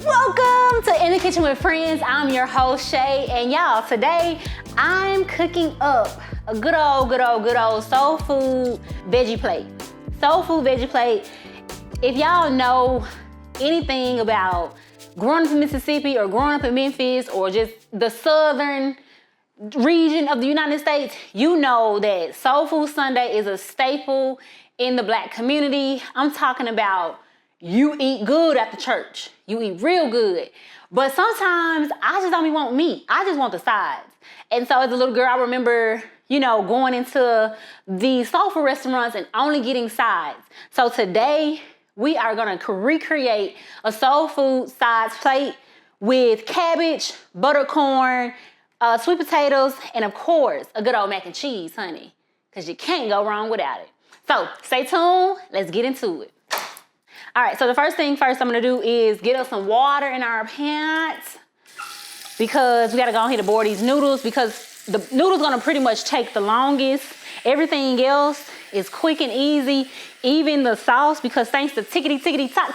Welcome to In the Kitchen with Friends. I'm your host, Shay, and y'all, today I'm cooking up a good old soul food veggie plate. Soul food veggie plate. If y'all know anything about growing up in Mississippi or growing up in Memphis or just the southern region of the United States, you know that Soul Food Sunday is a staple in the Black community. I'm talking about you eat good at the church. You eat real good. But sometimes I just don't even want meat. I just want the sides. And so as a little girl, I remember, going into the soul food restaurants and only getting sides. So today we are gonna recreate a soul food sides plate with cabbage, butter corn, sweet potatoes, and of course, a good old mac and cheese, honey, because you can't go wrong without it. So stay tuned, let's get into it. All right, so the first thing I'm gonna do is get us some water in our pants because we gotta go ahead and boil these noodles because the noodles gonna pretty much take the longest. Everything else is quick and easy, even the sauce, because thanks to tickety tock,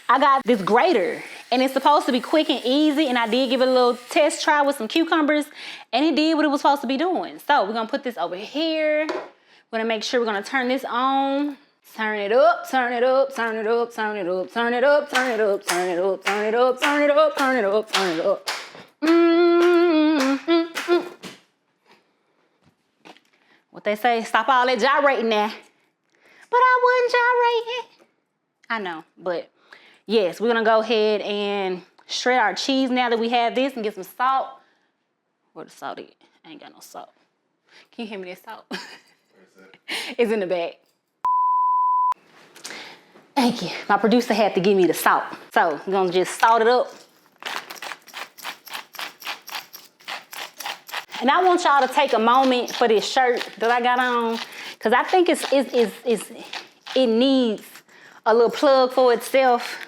I got this grater and it's supposed to be quick and easy, and I did give it a little test try with some cucumbers and it did what it was supposed to be doing. So we're gonna put this over here. We're gonna make sure we're gonna turn this on. Turn it up, turn it up, turn it up, turn it up, turn it up, turn it up, turn it up, turn it up, turn it up, turn it up, turn it up. What they say, stop all that gyrating now. But I wasn't gyrating. I know, but yes, we're gonna go ahead and shred our cheese now that we have this and get some salt. Where the salt is? I ain't got no salt. Can you hand me that salt? It's in the bag. Thank you. My producer had to give me the salt. So I'm gonna just salt it up. And I want y'all to take a moment for this shirt that I got on, because I think it needs a little plug for itself.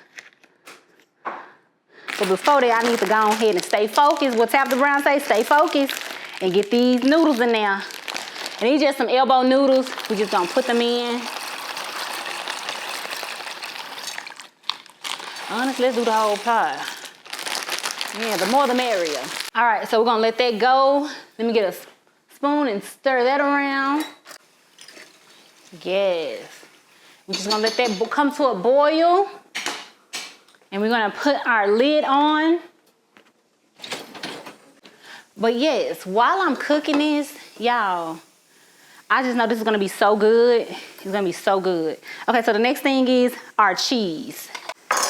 But before that, I need to go ahead and stay focused. What Tabitha Brown say, stay focused and get these noodles in there. And these just some elbow noodles. We just gonna put them in. Honestly, let's do the whole pie. Yeah, the more the merrier. All right, so we're gonna let that go. Let me get a spoon and stir that around. Yes. We're just gonna let that come to a boil. And we're gonna put our lid on. But yes, while I'm cooking this, y'all, I just know this is gonna be so good. It's gonna be so good. Okay, so the next thing is our cheese.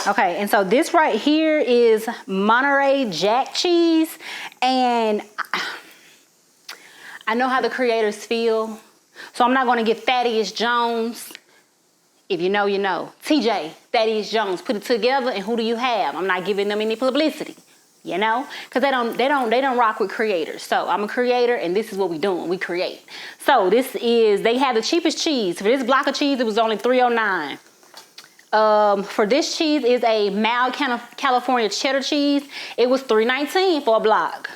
Okay, and so this right here is Monterey Jack cheese, and I know how the creators feel, so I'm not gonna get Thaddeus Jones. If you know, you know. TJ, Thaddeus Jones, put it together, and who do you have? I'm not giving them any publicity, because they don't rock with creators. So I'm a creator, and this is what we doing. We create. So they have the cheapest cheese. For this block of cheese, it was only $3.09. For this cheese is a mild California cheddar cheese. It was $3.19 for a block.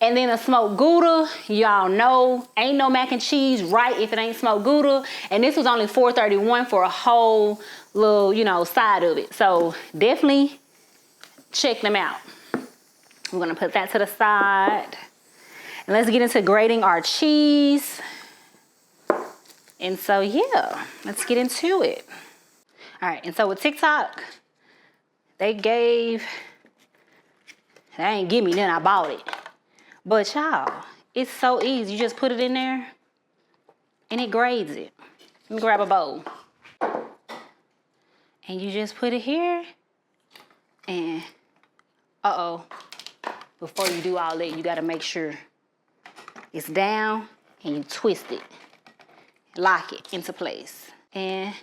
And then a smoked Gouda, y'all know, ain't no mac and cheese right if it ain't smoked Gouda. And this was only $4.31 for a whole little, side of it. So definitely check them out. We're gonna put that to the side. And let's get into grating our cheese. And so yeah, let's get into it. All right, and so with TikTok, they ain't give me none, I bought it. But y'all, it's so easy. You just put it in there and it grades it. Let me grab a bowl. And you just put it here and before you do all that, you gotta make sure it's down and you twist it. Lock it into place. And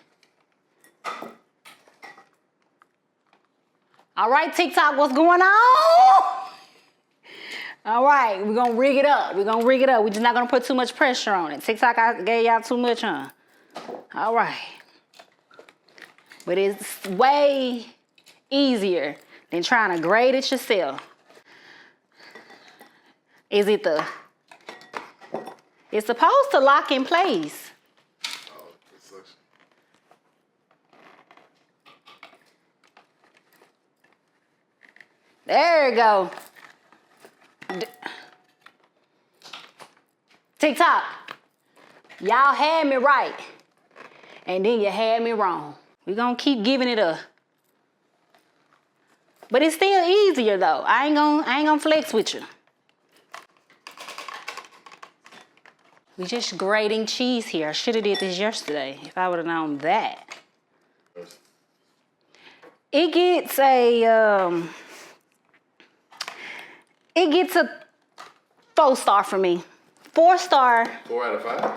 all right, TikTok, what's going on? All right, we're gonna rig it up. We're just not gonna put too much pressure on it. TikTok, I gave y'all too much, huh? All right. But it's way easier than trying to grade it yourself. It's supposed to lock in place. There you go. TikTok. Y'all had me right. And then you had me wrong. We're gonna keep giving it up. But it's still easier though. I ain't gonna flex with you. We just grating cheese here. I should have did this yesterday if I would have known that. It gets a 4-star for me. 4-star. 4 out of 5?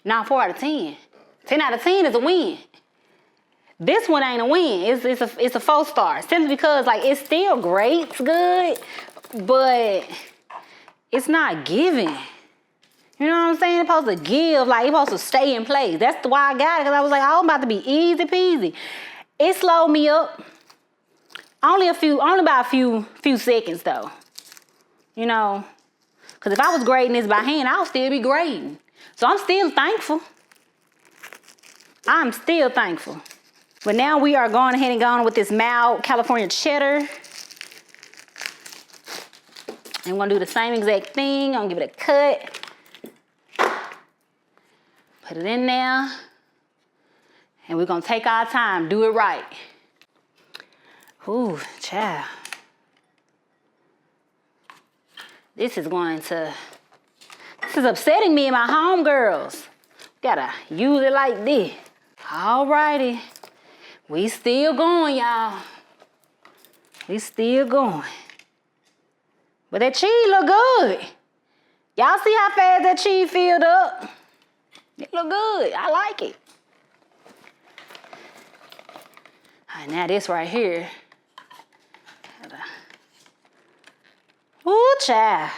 Nah, 4 out of 10. 10 out of 10 is a win. This one ain't a win. It's a 4-star. Simply because like it's still great, it's good, but it's not giving. You know what I'm saying? It's supposed to give, like it's supposed to stay in place. That's why I got it, because I was like, oh, I'm about to be easy peasy. It slowed me up. Only about a few seconds though. You know, because if I was grading this by hand, I would still be grading. So I'm still thankful. I'm still thankful. But now we are going ahead and going with this mild California cheddar. And we're gonna do the same exact thing. I'm gonna give it a cut. Put it in there. And we're gonna take our time, do it right. Ooh, child. This is upsetting me and my homegirls. Gotta use it like this. Alrighty. We still going, y'all. We still going. But that cheese look good. Y'all see how fast that cheese filled up? It look good. I like it. All right, now this right here. Ooh, child.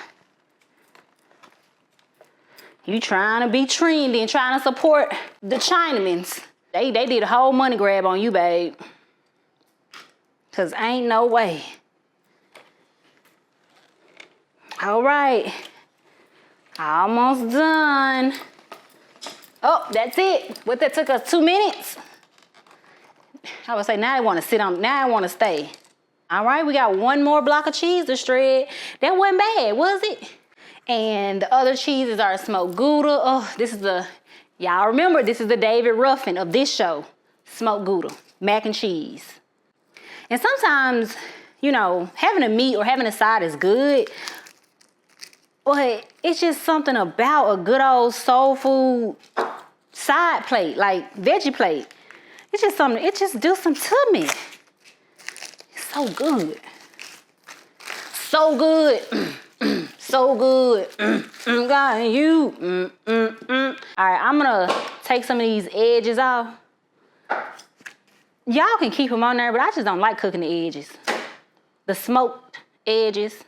You trying to be trendy and trying to support the Chinamans. They did a whole money grab on you, babe. Cause ain't no way. All right. Almost done. Oh, that's it. What, that took us 2 minutes? I would say now I want to sit on, now I want to stay. All right, we got one more block of cheese to shred. That wasn't bad, was it? And the other cheeses are smoked Gouda. Oh, this is the, y'all remember, this is the David Ruffin of this show. Smoked Gouda, mac and cheese. And sometimes, you know, having a meat or having a side is good, but it's just something about a good old soul food side plate, like veggie plate. It's just something, it just do something to me. It's so good. So good. So good. Got you. All right, I'm gonna take some of these edges off. Y'all can keep them on there, but I just don't like cooking the edges. The smoked edges.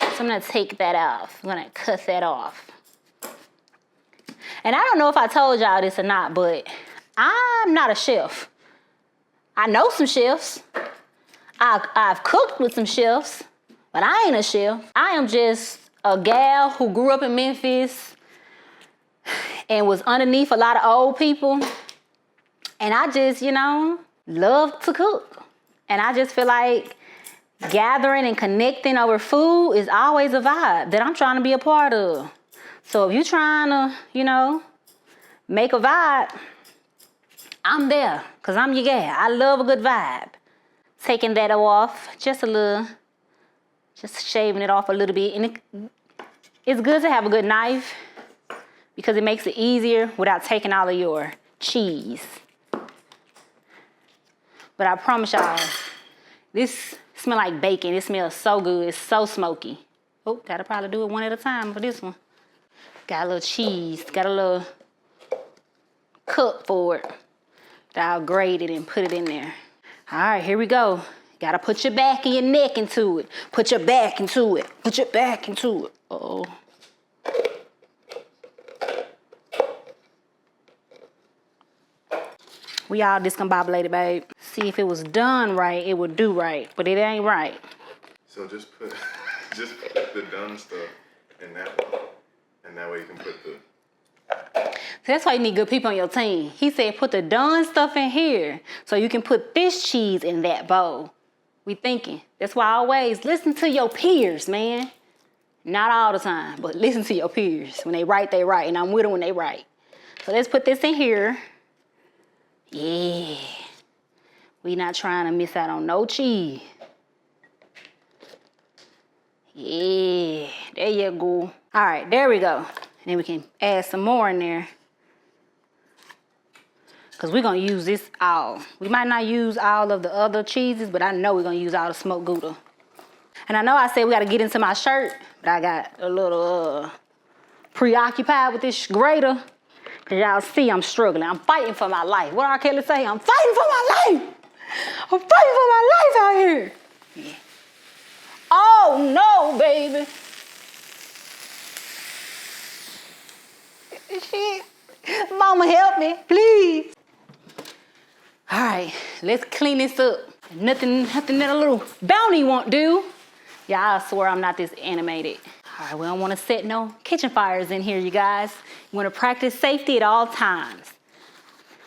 So I'm gonna take that off. I'm gonna cut that off. And I don't know if I told y'all this or not, but I'm not a chef. I know some chefs. I've cooked with some chefs, but I ain't a chef. I am just a gal who grew up in Memphis and was underneath a lot of old people. And I just, you know, love to cook. And I just feel like gathering and connecting over food is always a vibe that I'm trying to be a part of. So if you're trying to, you know, make a vibe, I'm there, because I'm your gal. I love a good vibe. Taking that off, just a little, just shaving it off a little bit. And it's good to have a good knife because it makes it easier without taking all of your cheese. But I promise y'all, this smells like bacon. It smells so good. It's so smoky. Oh, gotta probably do it one at a time for this one. Got a little cheese. Got a little cup for it. I'll grate it and put it in there. All right, here we go. Gotta put your back and your neck into it. Put your back into it. Put your back into it. Uh-oh. We all discombobulated, babe. See, if it was done right, it would do right, but it ain't right. So just put the done stuff in that one, and that way you can put the... That's why you need good people on your team. He said put the done stuff in here so you can put this cheese in that bowl. We thinking. That's why I always listen to your peers, man. Not all the time, but listen to your peers. When they write, they write. And I'm with them when they write. So let's put this in here. Yeah. We not trying to miss out on no cheese. Yeah. There you go. All right, there we go. And then we can add some more in there. Because we're going to use this all. We might not use all of the other cheeses, but I know we're going to use all the smoked Gouda. And I know I said we got to get into my shirt, but I got a little preoccupied with this grater. Because y'all see I'm struggling. I'm fighting for my life. What R. Kelly say? I'm fighting for my life. I'm fighting for my life out here. Yeah. Oh, no, baby. Shit. Mama, help me, please. All right, let's clean this up. Nothing that a little bounty won't do. Yeah, I swear I'm not this animated. All right, we don't want to set no kitchen fires in here, you guys. You want to practice safety at all times.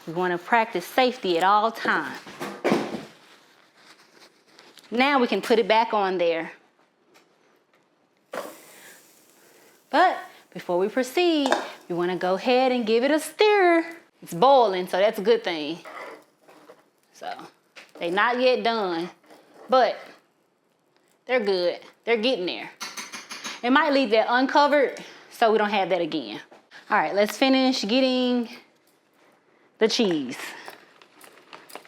We want to practice safety at all times. Now we can put it back on there. But before we proceed, we want to go ahead and give it a stir. It's boiling, so that's a good thing. So, they not yet done, but they're good. They're getting there. It might leave that uncovered, so we don't have that again. All right, let's finish getting the cheese.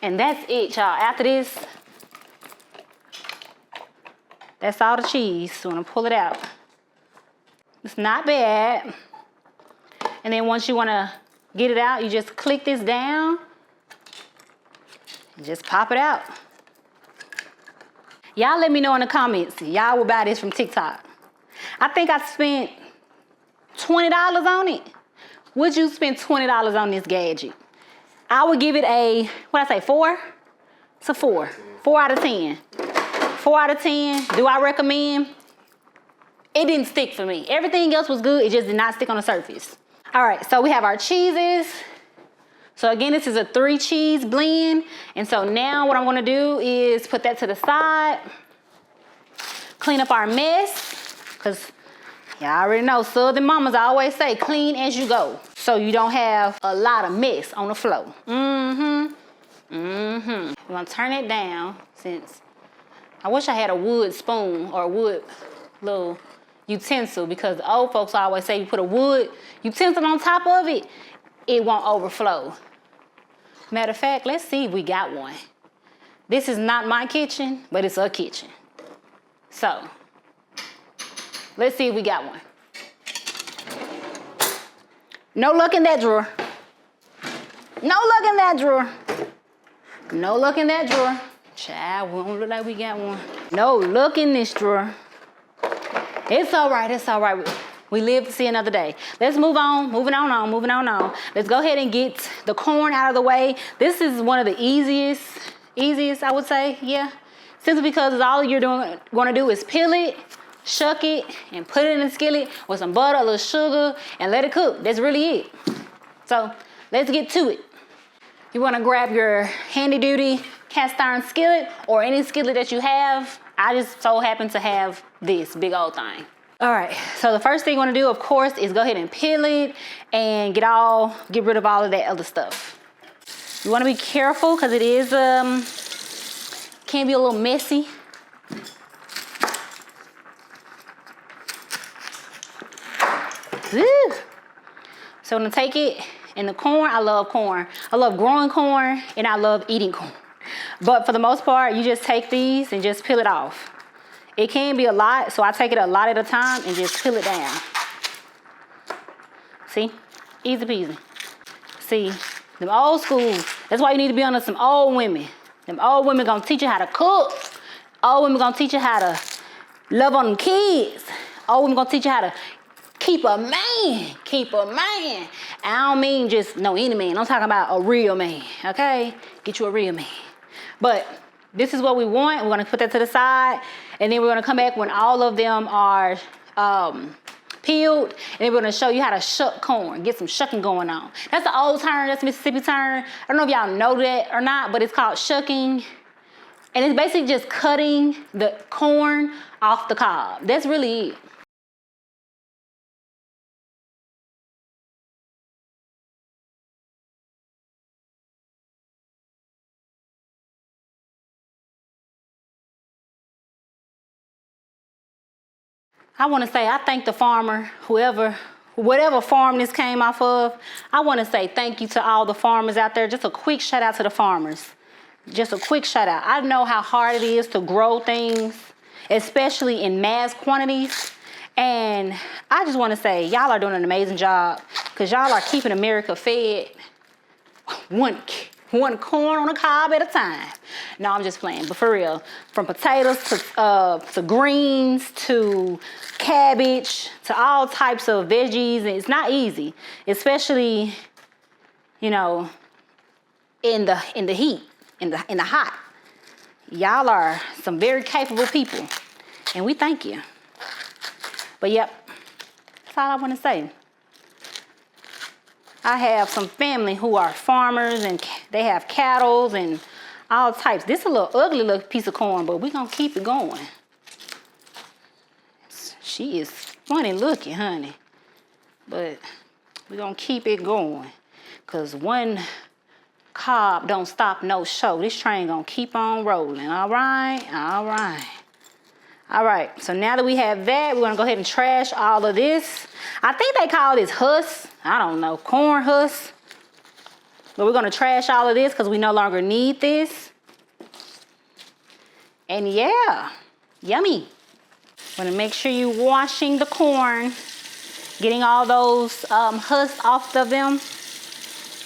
And that's it, y'all. After this, that's all the cheese. So I'm gonna pull it out. It's not bad. And then once you wanna get it out, you just click this down and just pop it out. Y'all let me know in the comments. Y'all will buy this from TikTok. I think I spent $20 on it. Would you spend $20 on this gadget? I would give it a, what I say, 4? It's a 4. 4 out of 10. 4 out of 10. Do I recommend? It didn't stick for me. Everything else was good. It just did not stick on the surface. All right, so we have our cheeses. So again, this is a 3 cheese blend. And so now what I'm gonna do is put that to the side. Clean up our mess. Cause y'all already know, Southern mamas always say, clean as you go. So you don't have a lot of mess on the floor. We're gonna turn it down since I wish I had a wood spoon or a wood little utensil, because the old folks always say you put a wood utensil on top of it, it won't overflow. Matter of fact, let's see if we got one. This is not my kitchen, but it's a kitchen. So, let's see if we got one. No luck in that drawer. No luck in that drawer. No luck in that drawer. Child, we don't look like we got one. No luck in this drawer. It's all right, it's all right. We live to see another day. Let's move on, moving on. Let's go ahead and get the corn out of the way. This is one of the easiest I would say, yeah. Simply because all you're gonna do is peel it, shuck it, and put it in a skillet with some butter, a little sugar, and let it cook. That's really it. So let's get to it. You wanna grab your handy duty cast iron skillet or any skillet that you have. I just so happen to have this big old thing. All right, so the first thing you wanna do, of course, is go ahead and peel it and get rid of all of that other stuff. You wanna be careful because it is, can be a little messy. Woo. So I'm gonna take it, and the corn, I love corn. I love growing corn, and I love eating corn. But for the most part, you just take these and just peel it off. It can be a lot, so I take it a lot at a time and just peel it down. See? Easy peasy. See, them old school, that's why you need to be under some old women. Them old women gonna teach you how to cook. Old women gonna teach you how to love on them kids. Old women gonna teach you how to keep a man. Keep a man. I don't mean just any man. I'm talking about a real man, okay? Get you a real man. But this is what we want. We're gonna put that to the side, and then we're gonna come back when all of them are peeled, and then we're gonna show you how to shuck corn, get some shucking going on. That's the old term, that's Mississippi term. I don't know if y'all know that or not, but it's called shucking. And it's basically just cutting the corn off the cob. That's really it. I want to say I thank the farmer, whatever farm this came off of. I want to say thank you to all the farmers out there. Just a quick shout out to the farmers. Just a quick shout out. I know how hard it is to grow things, especially in mass quantities. And I just want to say y'all are doing an amazing job because y'all are keeping America fed one corn on a cob at a time. No, I'm just playing, but for real, from potatoes to greens to cabbage to all types of veggies, and it's not easy, especially, you know, in the heat, in the hot. Y'all are some very capable people, and we thank you. But yep, that's all I want to say. I have some family who are farmers and they have cattle and all types. This is a little ugly little piece of corn, but we're going to keep it going. She is funny looking, honey. But we're going to keep it going. Because one cob don't stop no show. This train going to keep on rolling. All right? All right. All right, so now that we have that, we're gonna go ahead and trash all of this. I think they call this husk. I don't know, corn husk. But we're gonna trash all of this because we no longer need this. And yeah, yummy. Wanna make sure you're washing the corn, getting all those husks off of them.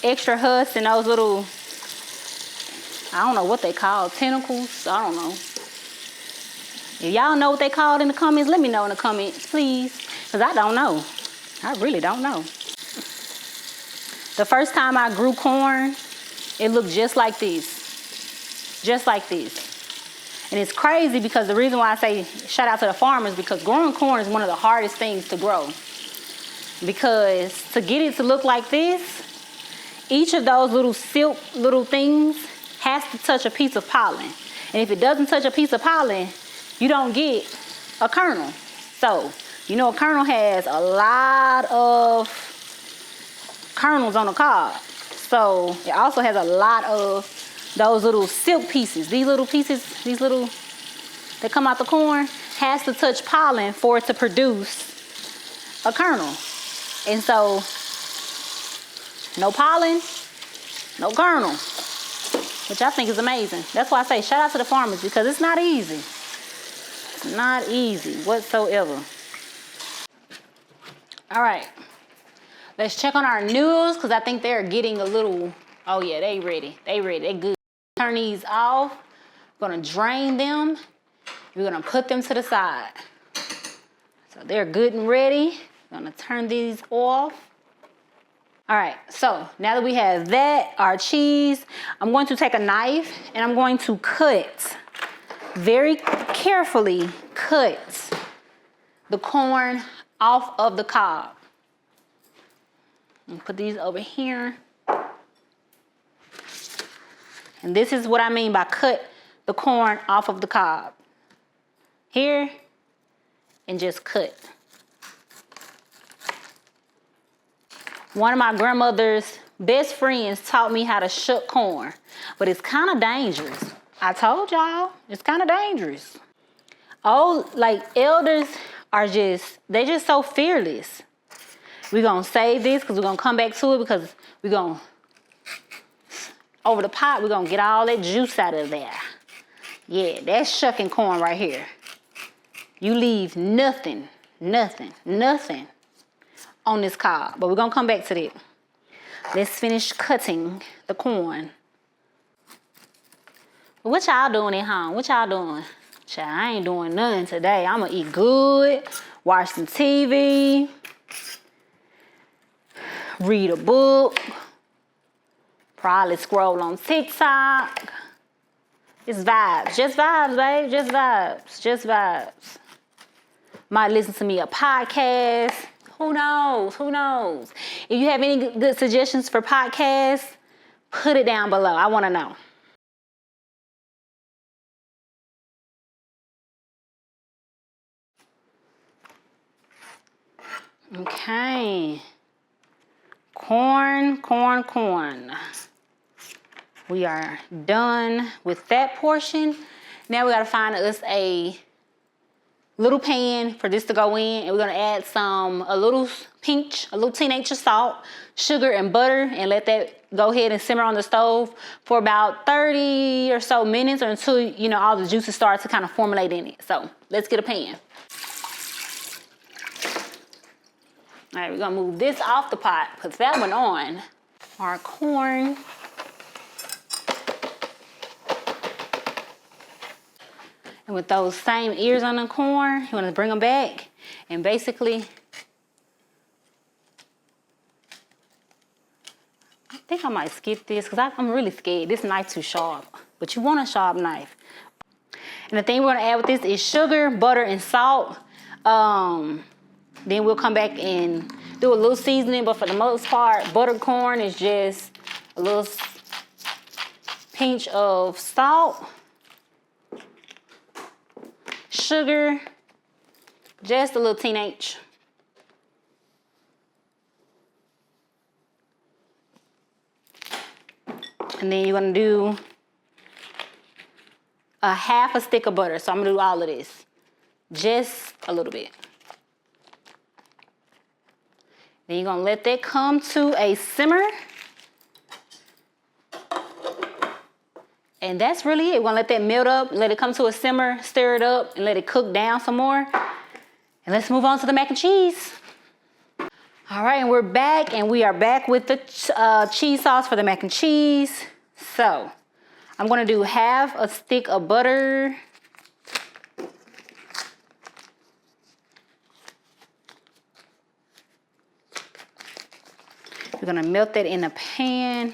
Extra husks and those little, I don't know what they call, tentacles, I don't know. If y'all know what they called in the comments, let me know in the comments, please. Because I don't know. I really don't know. The first time I grew corn, it looked just like this. Just like this. And it's crazy because the reason why I say shout out to the farmers, because growing corn is one of the hardest things to grow. Because to get it to look like this, each of those little silk little things has to touch a piece of pollen. And if it doesn't touch a piece of pollen, you don't get a kernel. So, you know, a kernel has a lot of kernels on the cob. So, it also has a lot of those little silk pieces. These little pieces, that come out the corn, has to touch pollen for it to produce a kernel. And so, no pollen, no kernel, which I think is amazing. That's why I say shout out to the farmers, because it's not easy. Not easy whatsoever. All right, let's check on our noodles because I think they're getting a little, oh yeah, they ready, they good. Turn these off, gonna drain them, we're gonna put them to the side. So they're good and ready. Gonna turn these off. All right, so now that we have that, our cheese, I'm going to take a knife and I'm going to cut, very carefully cut the corn off of the cob. And put these over here. And this is what I mean by cut the corn off of the cob. Here, and just cut. One of my grandmother's best friends taught me how to shuck corn, but it's kind of dangerous. I told y'all, it's kind of dangerous. Oh, like elders are they're just so fearless. We're gonna save this because we're gonna come back to it because we're gonna, over the pot, we're gonna get all that juice out of there. Yeah, that's shucking corn right here. You leave nothing on this cob, but we're gonna come back to that. Let's finish cutting the corn. What y'all doing at home? What y'all doing? Child, I ain't doing nothing today. I'm gonna eat good, watch some TV, read a book, probably scroll on TikTok. It's vibes, just vibes, babe, just vibes, just vibes. Might listen to me a podcast. Who knows, who knows? If you have any good suggestions for podcasts, put it down below. I wanna know. Okay. Corn. We are done with that portion. Now we gotta find us a little pan for this to go in, and we're gonna add a little teenage of salt, sugar, and butter, and let that go ahead and simmer on the stove for about 30 or so minutes, or until all the juices start to kind of formulate in it. So let's get a pan. All right, we're gonna move this off the pot, put that one on. Our corn. And with those same ears on the corn, you want to bring them back and basically, I think I might skip this because I'm really scared. This knife too sharp, but you want a sharp knife. And the thing we're going to add with this is sugar, butter, and salt. Then we'll come back and do a little seasoning, but for the most part, buttered corn is just a little pinch of salt, sugar, just a little teenage. And then you're gonna do a half a stick of butter. So I'm gonna do all of this, just a little bit. Then you're gonna let that come to a simmer. And that's really it. We're gonna let that melt up, let it come to a simmer, stir it up, and let it cook down some more. And let's move on to the mac and cheese. All right, and we're back, and we are back with the cheese sauce for the mac and cheese. So I'm gonna do half a stick of butter. We're gonna melt that in a pan.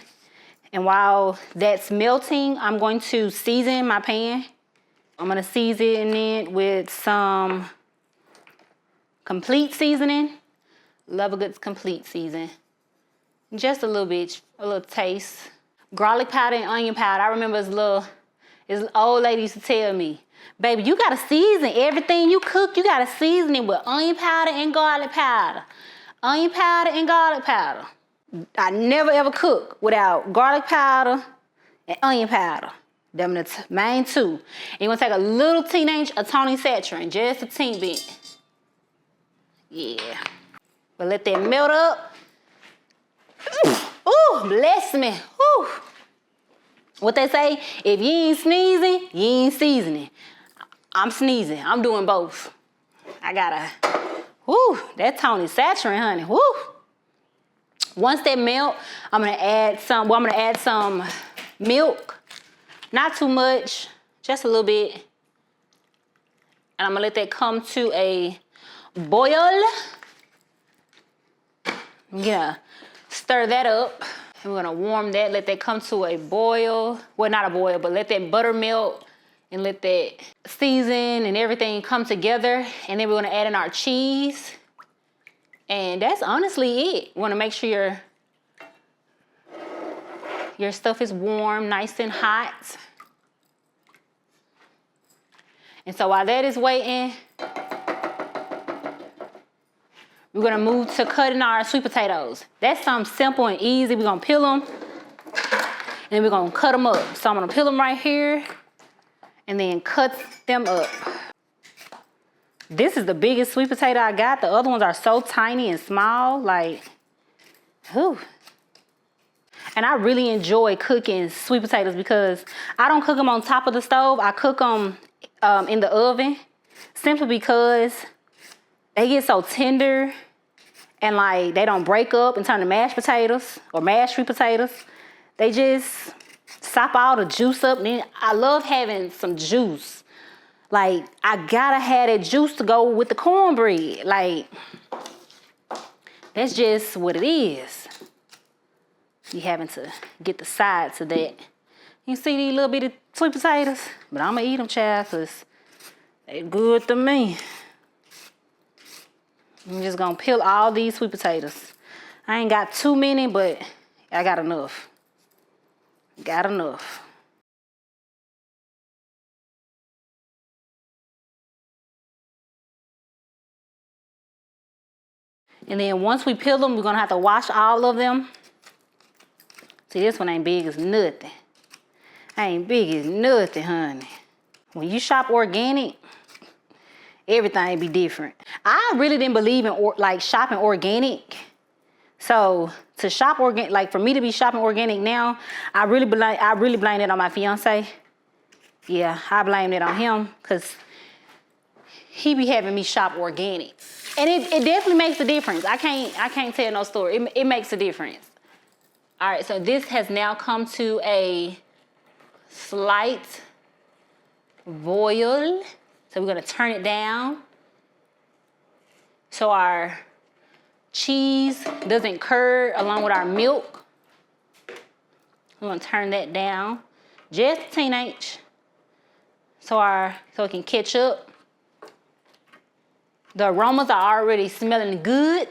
And while that's melting, I'm going to season my pan. I'm gonna season it with some complete seasoning. Love a good complete season. Just a little bit, a little taste. Garlic powder and onion powder. I remember as old lady used to tell me, baby, you gotta season everything you cook. You gotta season it with onion powder and garlic powder. Onion powder and garlic powder. I never ever cook without garlic powder and onion powder. Them the main two. And you're gonna take a little teenage atoning saturin, just a teeny bit. Yeah. But let that melt up. Ooh, bless me. Ooh. What they say, if you ain't sneezing, you ain't seasoning. I'm sneezing. I'm doing both. I gotta, that Tony saturin, honey. Woo. Once that melt, I'm gonna add some milk. Not too much, just a little bit. And I'm gonna let that come to a boil. I'm gonna stir that up. And we're gonna warm that, let that come to a boil. Well, not a boil, but let that butter melt and let that season and everything come together. And then we're gonna add in our cheese. And that's honestly it. You wanna make sure your stuff is warm, nice and hot. And so while that is waiting, we're gonna move to cutting our sweet potatoes. That's something simple and easy. We're gonna peel them, and then we're gonna cut them up. So I'm gonna peel them right here, and then cut them up. This is the biggest sweet potato I got. The other ones are so tiny and small, like, whew. And I really enjoy cooking sweet potatoes because I don't cook them on top of the stove. I cook them in the oven, simply because they get so tender and like they don't break up and turn to mashed potatoes or mashed sweet potatoes. They just sop all the juice up. And I love having some juice. Like, I gotta have that juice to go with the cornbread. Like, that's just what it is. You having to get the sides of that. You see these little bitty sweet potatoes? But I'm gonna eat them, child, because they good to me. I'm just gonna peel all these sweet potatoes. I ain't got too many, but I got enough. Got enough. And then once we peel them, we're gonna have to wash all of them. See, this one ain't big as nothing. Ain't big as nothing, honey. When you shop organic, everything be different. I really didn't believe in like shopping organic. So to shop organic, like for me to be shopping organic now, I really blame it on my fiance. Yeah, I blame it on him because he be having me shop organic. And it definitely makes a difference. I can't tell no story. It makes a difference. All right, so this has now come to a slight boil. So we're gonna turn it down so our cheese doesn't curdle along with our milk. We're gonna turn that down just a teenage so it can catch up. The aromas are already smelling good.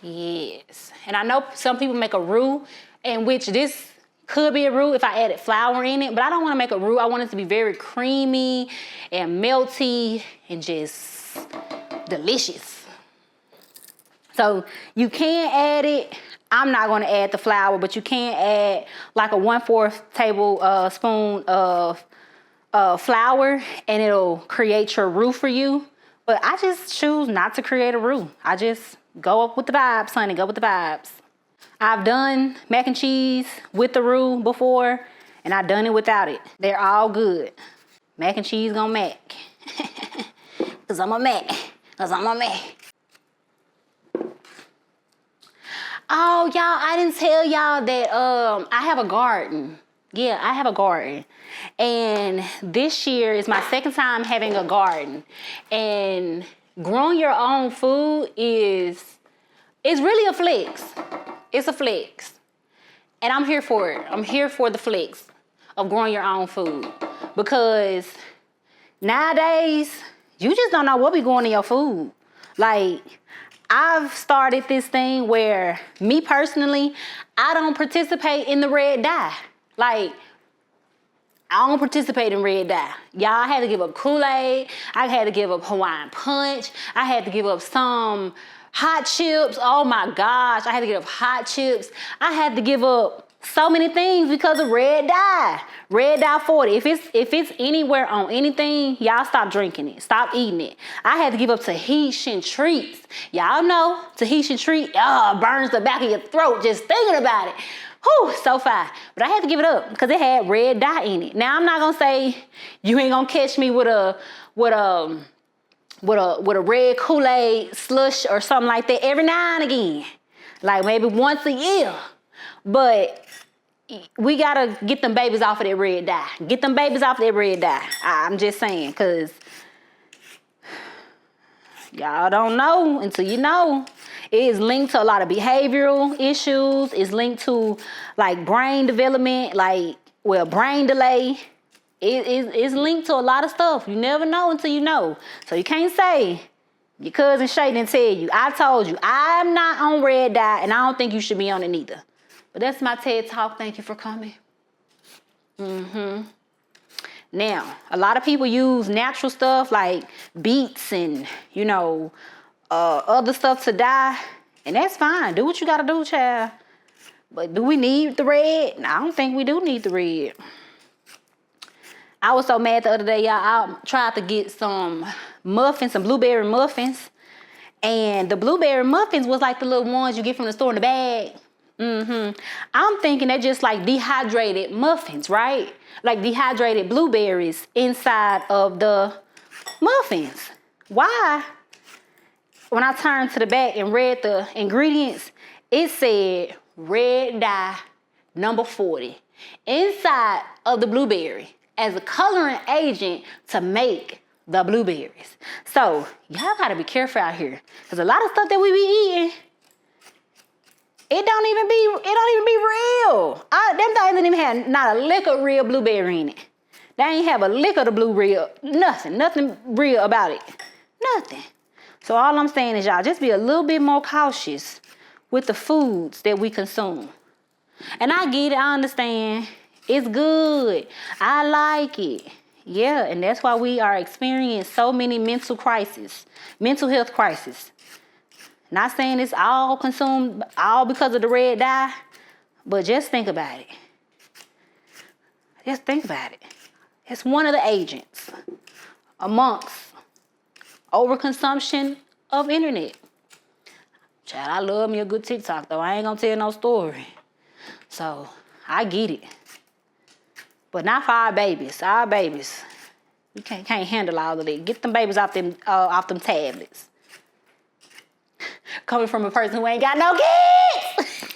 Yes, and I know some people make a roux, in which this could be a roux if I added flour in it, but I don't want to make a roux. I want it to be very creamy and melty and just delicious. So you can add it. I'm not going to add the flour, but you can add like a 1/4 tablespoon of flour, and it'll create your roux for you. But I just choose not to create a roux. I just go up with the vibes, honey. Go with the vibes. I've done mac and cheese with the roux before, and I've done it without it. They're all good. Mac and cheese gon' mac. Cause I'm a mac. Oh, y'all, I didn't tell y'all that I have a garden. Yeah, I have a garden. And this year is my second time having a garden. And growing your own food is really a flex. It's a flex. And I'm here for it. I'm here for the flex of growing your own food. Because nowadays, you just don't know what be going in your food. Like, I've started this thing where, me personally, I don't participate in the red dye. Like, I don't participate in red dye. Y'all, I had to give up Kool-Aid. I had to give up Hawaiian Punch. I had to give up some hot chips. Oh my gosh, I had to give up hot chips. I had to give up so many things because of red dye. Red dye 40. If it's anywhere on anything, y'all stop drinking it. Stop eating it. I had to give up Tahitian treats. Y'all know Tahitian treat burns the back of your throat just thinking about it. Whew, so fire. But I had to give it up because it had red dye in it. Now I'm not gonna say you ain't gonna catch me with a red Kool-Aid slush or something like that every now and again. Like maybe once a year. But we gotta get them babies off of that red dye. Get them babies off that red dye. I'm just saying, because y'all don't know until you know. It is linked to a lot of behavioral issues. It's linked to like brain development, brain delay. It's linked to a lot of stuff. You never know until you know. So you can't say your cousin Shay didn't tell you. I told you. I'm not on red dye, and I don't think you should be on it neither. But that's my TED Talk. Thank you for coming. Now, a lot of people use natural stuff like beets and, other stuff to dye, and that's fine. Do what you gotta do, child. But do we need the red? No, I don't think we do need the red. I was so mad the other day, y'all. I tried to get some muffins, some blueberry muffins, and the blueberry muffins was like the little ones you get from the store in the bag. I'm thinking they're just like dehydrated muffins, right? Like dehydrated blueberries inside of the muffins. Why? When I turned to the back and read the ingredients, it said red dye number 40 inside of the blueberry as a coloring agent to make the blueberries. So y'all gotta be careful out here, because a lot of stuff that we be eating, it don't even be real. Them things didn't even have not a lick of real blueberry in it. They ain't have a lick of the blue real, nothing real about it, nothing. So all I'm saying is y'all just be a little bit more cautious with the foods that we consume. And I get it, I understand. It's good. I like it. Yeah, and that's why we are experiencing so many mental health crises Not saying it's all consumed, all because of the red dye, but just think about it. Just think about it. It's one of the agents amongst overconsumption of internet. Child, I love me a good TikTok though. I ain't gonna tell no story. So I get it. But not for our babies. Our babies, we can't handle all of that. Get them babies off them tablets. Coming from a person who ain't got no kids.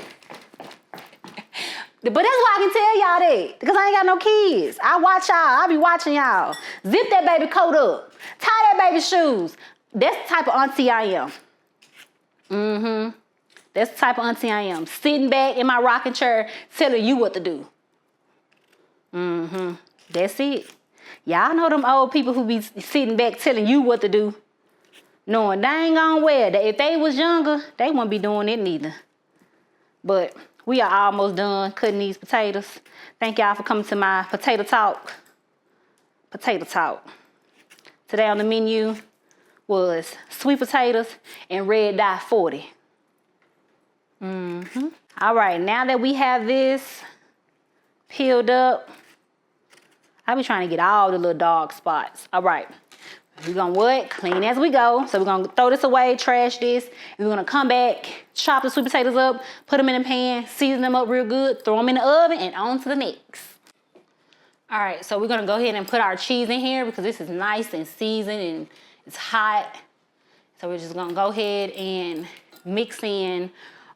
But that's why I can tell y'all that. Because I ain't got no kids. I watch y'all. I be watching y'all. Zip that baby coat up. Tie that baby shoes. That's the type of auntie I am. That's the type of auntie I am. Sitting back in my rocking chair telling you what to do. That's it. Y'all know them old people who be sitting back telling you what to do. Knowing dang on well that if they was younger, they wouldn't be doing it neither. But we are almost done cutting these potatoes. Thank y'all for coming to my potato talk. Potato talk. Today on the menu was sweet potatoes and red dye 40. All right, now that we have this peeled up, I be trying to get all the little dark spots. All right, we're gonna what? Clean as we go. So we're gonna throw this away, trash this, and we're gonna come back, chop the sweet potatoes up, put them in the pan, season them up real good, throw them in the oven, and on to the next. All right, so we're gonna go ahead and put our cheese in here because this is nice and seasoned and it's hot. So we're just gonna go ahead and mix in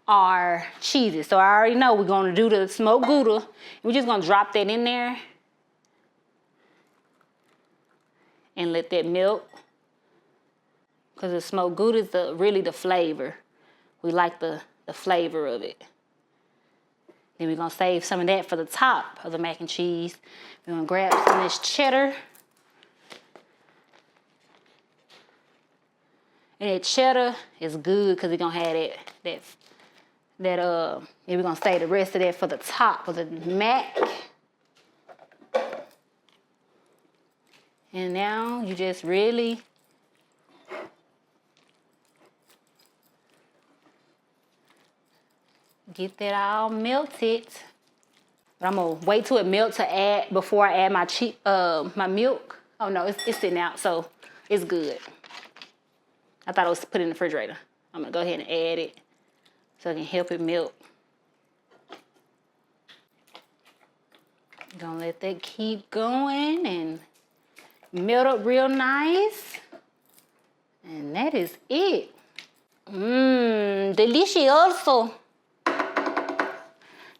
our cheeses. So I already know we're gonna do the smoked Gouda. We're just gonna drop that in there and let that melt. Because the smoked Gouda is really the flavor. We like the flavor of it. Then we're gonna save some of that for the top of the mac and cheese. We're gonna grab some of this cheddar. And that cheddar is good because it's gonna have and we're gonna save the rest of that for the top of the mac. And now you just really get that all melted. But I'm gonna wait till it melts to add before I add my milk. Oh no, it's sitting out, so it's good. I thought it was put in the refrigerator. I'm gonna go ahead and add it so I can help it melt. Gonna let that keep going and melt up real nice. And that is it. Delicioso.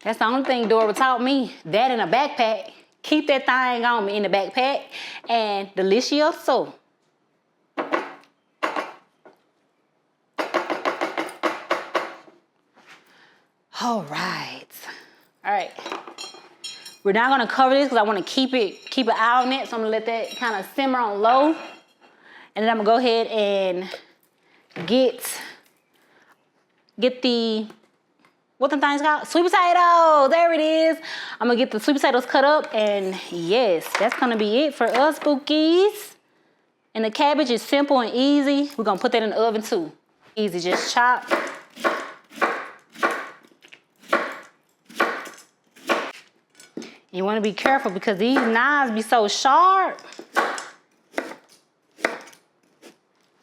That's the only thing Dora taught me. That in a backpack. Keep that thing on me in the backpack. And delicioso. All right. We're not gonna cover this because I want to keep an eye on it. So I'm gonna let that kind of simmer on low. And then I'm gonna go ahead and get the, what the thing's called? Sweet potatoes, there it is. I'm gonna get the sweet potatoes cut up and yes, that's gonna be it for us, spookies. And the cabbage is simple and easy. We're gonna put that in the oven too. Easy, just chop. You wanna be careful because these knives be so sharp.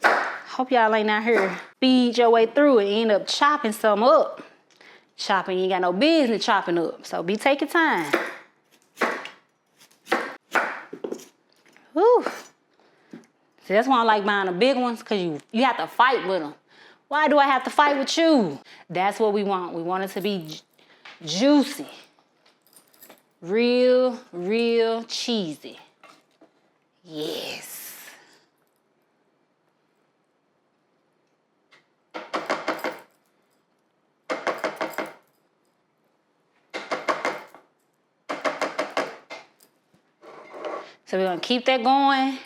Hope y'all ain't out here feed your way through and end up chopping some up. Chopping, you ain't got no business chopping up. So be taking time. Whew. See, that's why I like buying the big ones, because you have to fight with them. Why do I have to fight with you? That's what we want. We want it to be juicy. Real, real cheesy. Yes. So we're gonna keep that going,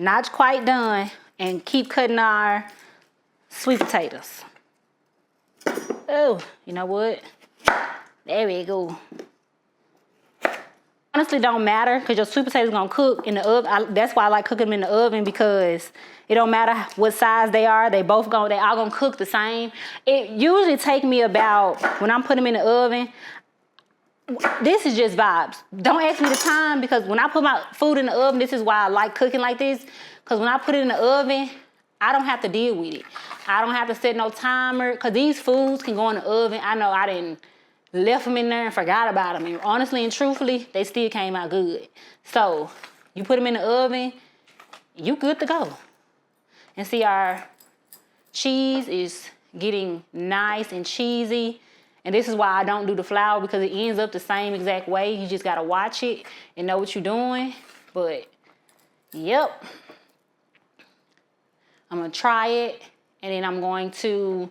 not quite done, and keep cutting our sweet potatoes. Oh, you know what? There we go. Honestly, don't matter because your sweet potatoes gonna cook in the oven. That's why I like cooking them in the oven because it don't matter what size they are. They all gonna cook the same. It usually take me about, when I'm putting them in the oven, this is just vibes. Don't ask me the time because when I put my food in the oven, this is why I like cooking like this. Because when I put it in the oven, I don't have to deal with it. I don't have to set no timer because these foods can go in the oven. I know I didn't left them in there and forgot about them. And honestly and truthfully, they still came out good. So you put them in the oven, you good to go. And see, our cheese is getting nice and cheesy. And this is why I don't do the flour because it ends up the same exact way. You just gotta watch it and know what you're doing. But yep, I'm gonna try it and then I'm going to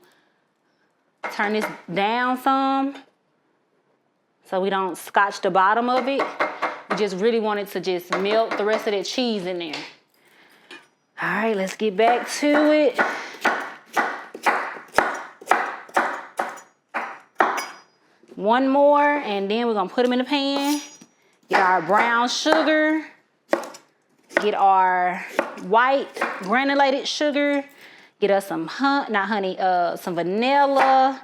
turn this down some so we don't scotch the bottom of it. We just really want it to just melt the rest of that cheese in there. All right, let's get back to it. One more, and then we're gonna put them in the pan. Get our brown sugar. Get our white granulated sugar. Get us some some vanilla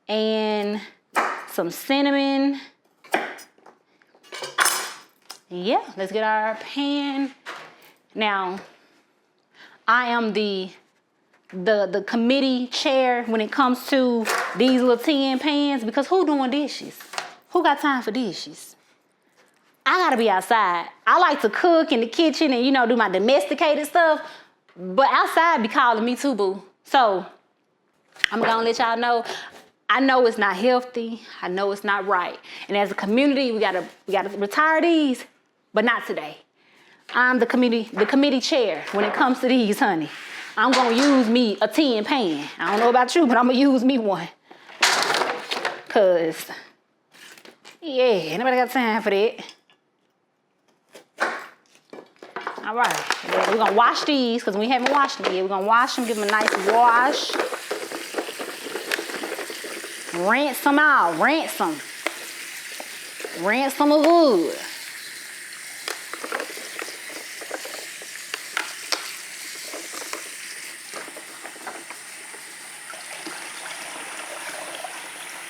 and some cinnamon. Yeah, let's get our pan. Now, I am the committee chair when it comes to these little tin pans because who doing dishes? Who got time for dishes? I gotta be outside. I like to cook in the kitchen and, do my domesticated stuff, but outside be calling me too, boo. So, I'm gonna let y'all know, I know it's not healthy. I know it's not right. And as a community, we gotta retire these, but not today. I'm the committee chair when it comes to these, honey. I'm gonna use me a tin pan. I don't know about you, but I'm gonna use me one. Cause, yeah, nobody got time for that. All right, we're gonna wash these because we haven't washed them yet. We're gonna wash them, give them a nice wash. Rinse them out, rinse them. Rinse them good.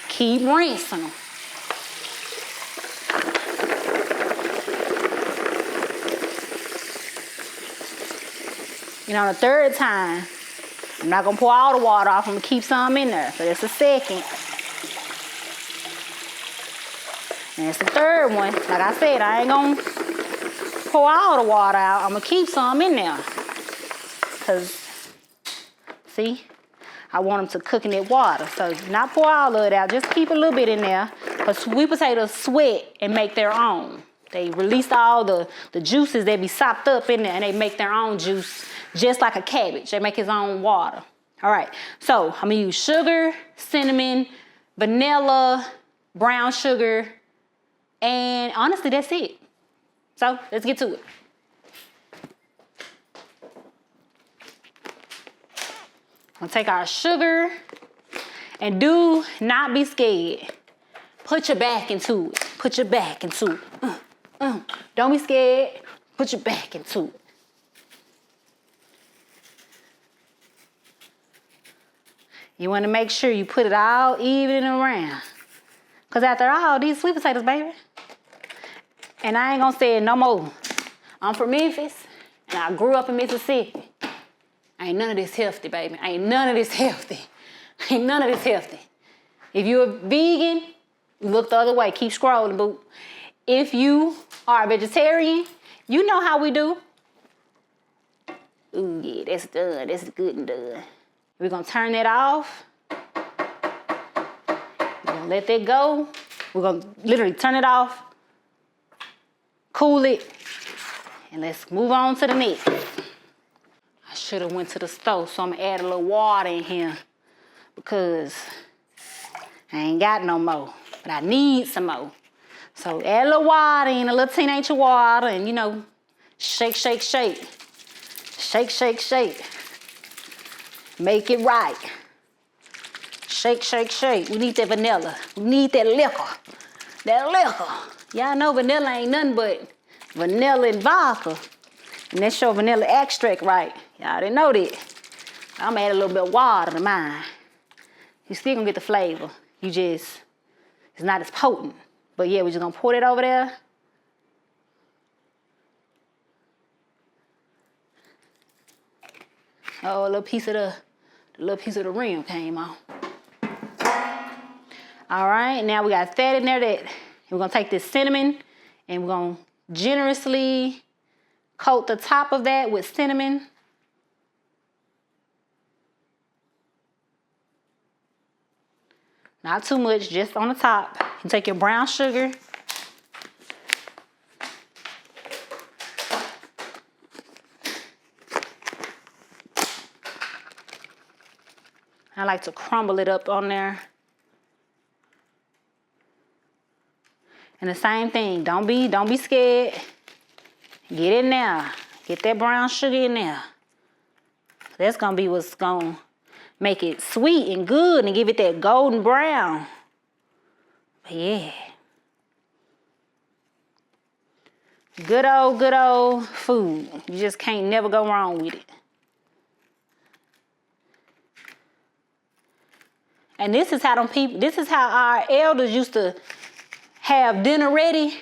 Keep rinsing them. The third time, I'm not gonna pour all the water off. I'm gonna keep some in there. So that's the second. And that's the third one. Like I said, I ain't gonna pour all the water out. I'm gonna keep some in there. Cause, see? I want them to cook in that water. So not pour all of it out, just keep a little bit in there. Because sweet potatoes sweat and make their own. They release all the juices that be sopped up in there and they make their own juice, just like a cabbage. They make his own water. All right, so I'm gonna use sugar, cinnamon, vanilla, brown sugar, and honestly, that's it. So let's get to it. We'll take our sugar and do not be scared. Put your back into it. Put your back into it. Don't be scared. Put your back into it. You want to make sure you put it all even around. Because after all, these sweet potatoes, baby. And I ain't going to say it no more. I'm from Memphis, and I grew up in Mississippi. Ain't none of this healthy, baby. Ain't none of this healthy. Ain't none of this healthy. If you're a vegan, look the other way. Keep scrolling, boo. If you are a vegetarian, you know how we do. Ooh, yeah, that's done. That's good and done. We're going to turn that off. We're going to let that go. We're going to literally turn it off, cool it, and let's move on to the next. I should have went to the stove, so I'm going to add a little water in here because I ain't got no more, but I need some more. So add a little water in, a little teenage water, and shake, shake, shake. Shake, shake, shake. Make it right. Shake, shake, shake. We need that vanilla. We need that liquor. That liquor. Y'all know vanilla ain't nothing but vanilla and vodka. And that's your vanilla extract, right? Y'all didn't know that. I'm gonna add a little bit of water to mine. You still gonna get the flavor. It's not as potent. But yeah, we're just gonna pour it over there. Oh, a little piece of the rim came off. All right, now we got that in there. That we're gonna take this cinnamon and we're gonna generously coat the top of that with cinnamon. Not too much, just on the top. You take your brown sugar. I like to crumble it up on there. And the same thing, don't be scared. Get in there. Get that brown sugar in there. That's gonna be what's gonna make it sweet and good and give it that golden brown. But yeah. Good old food. You just can't never go wrong with it. And this is how our elders used to have dinner ready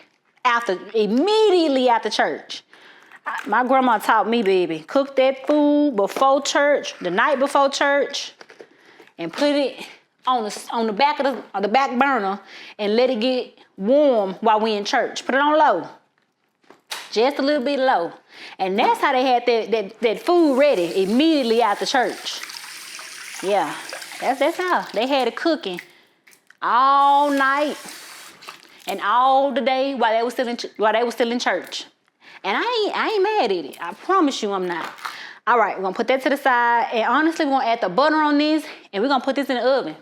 immediately after church. My grandma taught me, baby, cook that food before church, the night before church, and put it on the back of the back burner and let it get warm while we in church. Put it on low, just a little bit low, and that's how they had that food ready immediately after church. Yeah, that's how they had it cooking all night and all the day while they were still in church. And I ain't mad at it. I promise you I'm not. All right, we're gonna put that to the side. And honestly, we're gonna add the butter on this and we're gonna put this in the oven.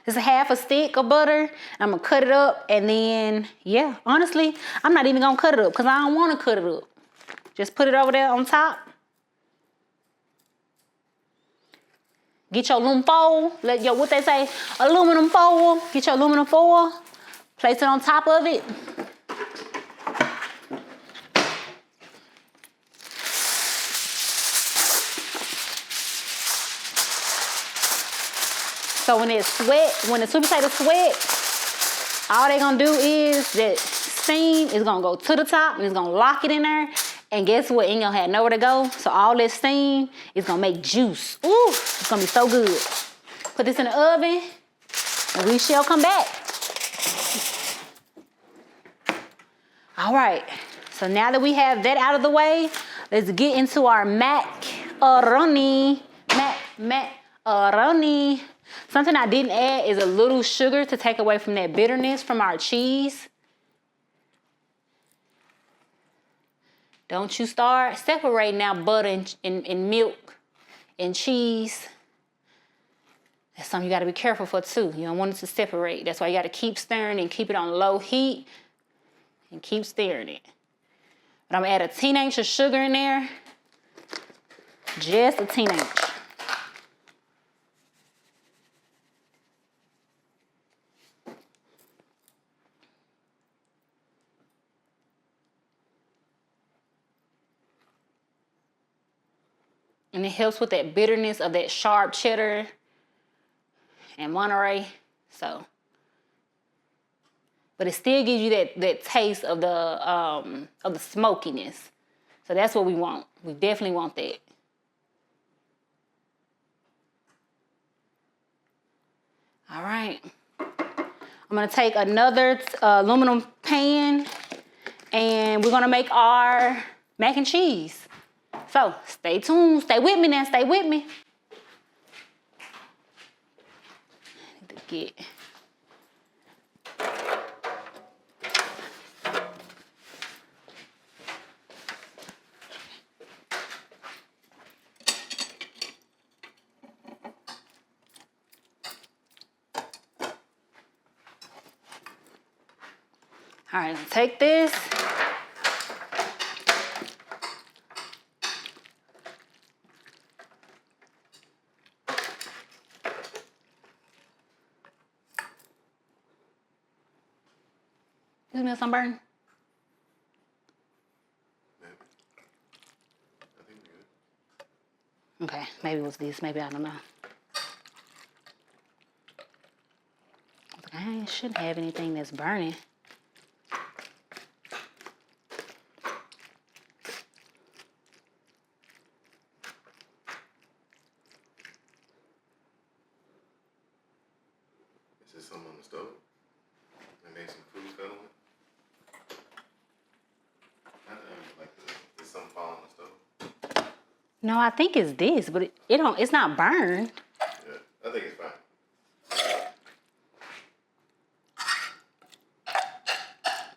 It's a half a stick of butter. I'm gonna cut it up and then, yeah, honestly, I'm not even gonna cut it up because I don't wanna cut it up. Just put it over there on top. Get your aluminum foil, what they say, aluminum foil. Get your aluminum foil, place it on top of it. So when the sweet potato sweat, all they're gonna do is that steam is gonna go to the top and it's gonna lock it in there. And guess what? Ain't gonna have nowhere to go. So all this steam is gonna make juice. Ooh, it's gonna be so good. Put this in the oven and we shall come back. All right, so now that we have that out of the way, let's get into our macaroni. Macaroni. Something I didn't add is a little sugar to take away from that bitterness from our cheese. Don't you start separating out butter and milk and cheese. That's something you gotta be careful for too. You don't want it to separate. That's why you gotta keep stirring and keep it on low heat and keep stirring it. But I'm gonna add a teenage of sugar in there. Just a teenage. And it helps with that bitterness of that sharp cheddar and Monterey. So, but it still gives you that taste of the smokiness. So that's what we want. We definitely want that. All right. I'm gonna take another aluminum pan and we're gonna make our mac and cheese. So stay tuned, stay with me now, stay with me. I need to get. All right, take this. You smell some burn? Maybe. I think we're good. Okay, maybe it was this. Maybe I don't know. I shouldn't have anything that's burning. Is there something on the stove? They made some food fell on it? Did something fall on the stove? No, I think it's this, but it don't. It's not burned. Yeah, I think it's fine.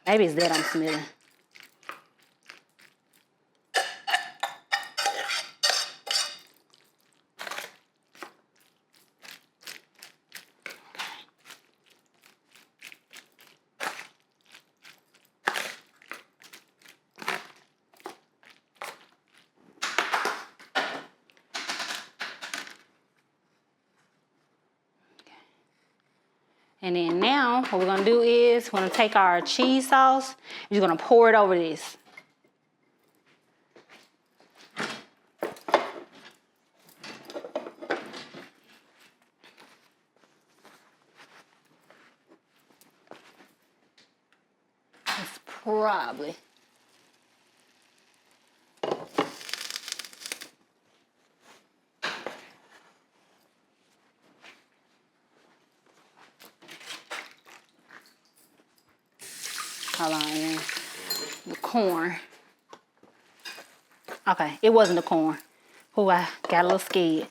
Maybe it's that I'm smelling. And then now, what we're gonna do is, we're gonna take our cheese sauce, and you're gonna pour it over this. It's probably. Hold on, man. The corn. Okay, it wasn't the corn. Oh, I got a little scared.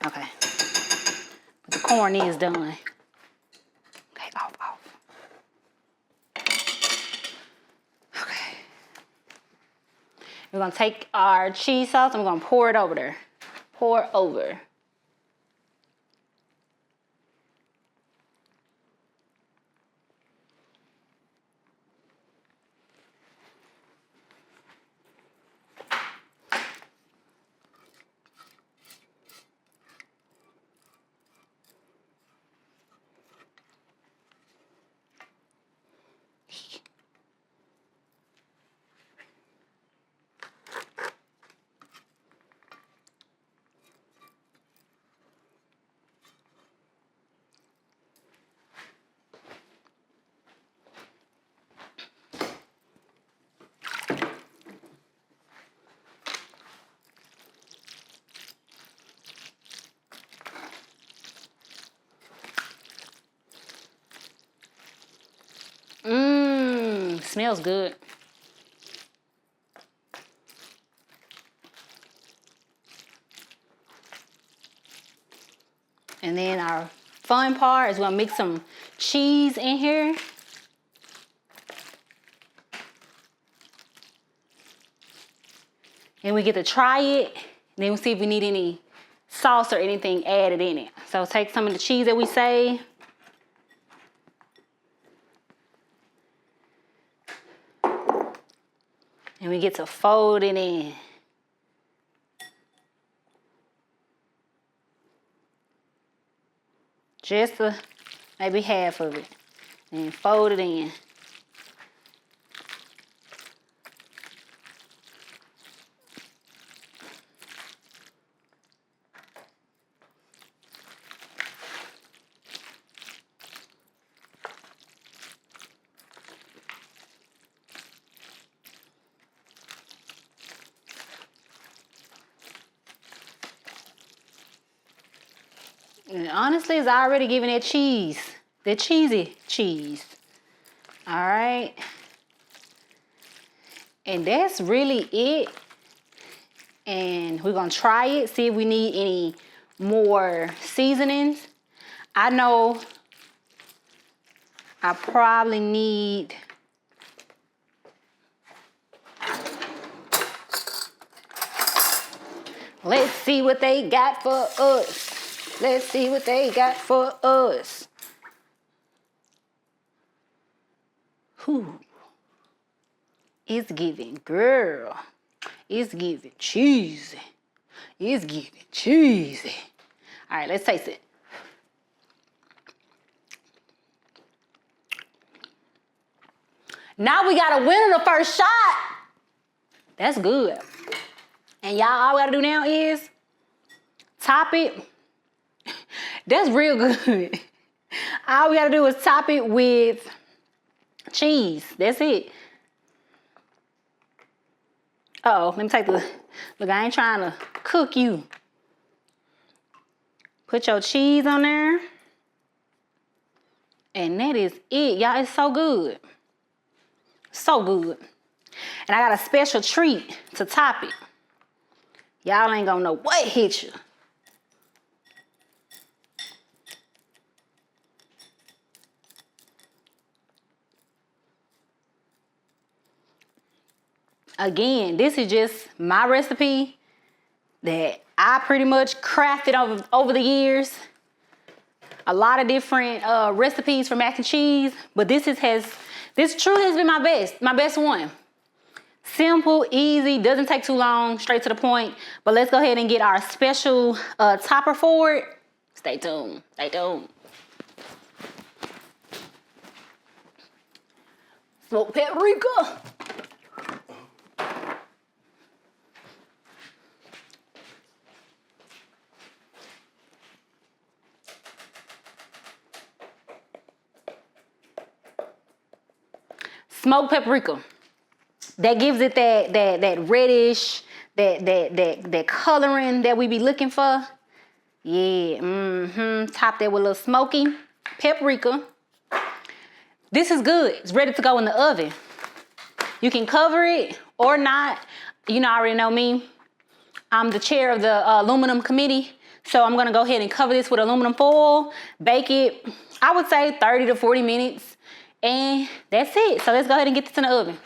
Okay. But the corn is done. Okay, off. Okay. We're gonna take our cheese sauce and we're gonna pour it over there. Pour over. Smells good. And then our fun part is we're gonna mix some cheese in here. And we get to try it. And then we'll see if we need any sauce or anything added in it. So take some of the cheese that we saved. And we get to fold it in. Just maybe half of it. And fold it in. And honestly, it's already giving it cheese. The cheesy cheese. All right. And that's really it. And we're going to try it, see if we need any more seasonings. I know I probably need let's see what they got for us. Let's see what they got for us. Whew. It's giving, girl. It's giving cheesy. It's giving cheesy. All right, let's taste it. Now we got a winner the first shot. That's good. And y'all, all we gotta do now is top it. That's real good. All we gotta do is top it with cheese. That's it. Uh-oh, let me take the, look, I ain't trying to cook you. Put your cheese on there. And that is it, y'all. It's so good. So good. And I got a special treat to top it. Y'all ain't gonna know what hit you. Again, this is just my recipe that I pretty much crafted over the years. A lot of different recipes for mac and cheese, but this truly has been my best one. Simple, easy, doesn't take too long, straight to the point. But let's go ahead and get our special topper for it. Stay tuned, stay tuned. Smoked paprika. Smoked paprika. That gives it that reddish, that coloring that we be looking for. Yeah, top that with a little smoky paprika. This is good. It's ready to go in the oven. You can cover it or not. You know, I already know me. I'm the chair of the aluminum committee. So I'm gonna go ahead and cover this with aluminum foil, bake it, I would say 30 to 40 minutes. And that's it. So let's go ahead and get this in the oven.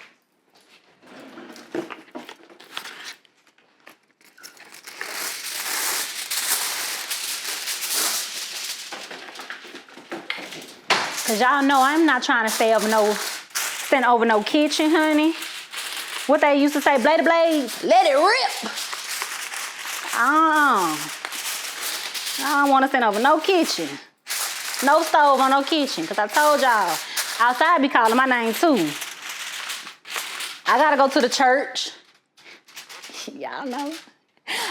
Cause y'all know I'm not trying to stand over no kitchen, honey. What they used to say, blade to blade, let it rip. I don't want to stand over no kitchen. No stove on no kitchen. Cause I told y'all, outside be calling my name too. I gotta go to the church. Y'all know.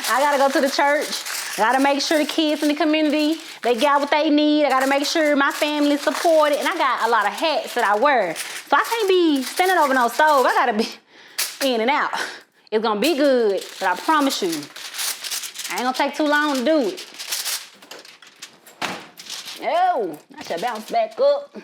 I gotta go to the church. I gotta make sure the kids in the community, they got what they need. I gotta make sure my family's supported. And I got a lot of hats that I wear. So I can't be standing over no stove. I gotta be in and out. It's gonna be good, but I promise you, I ain't gonna take too long to do it. Oh, I should bounce back up.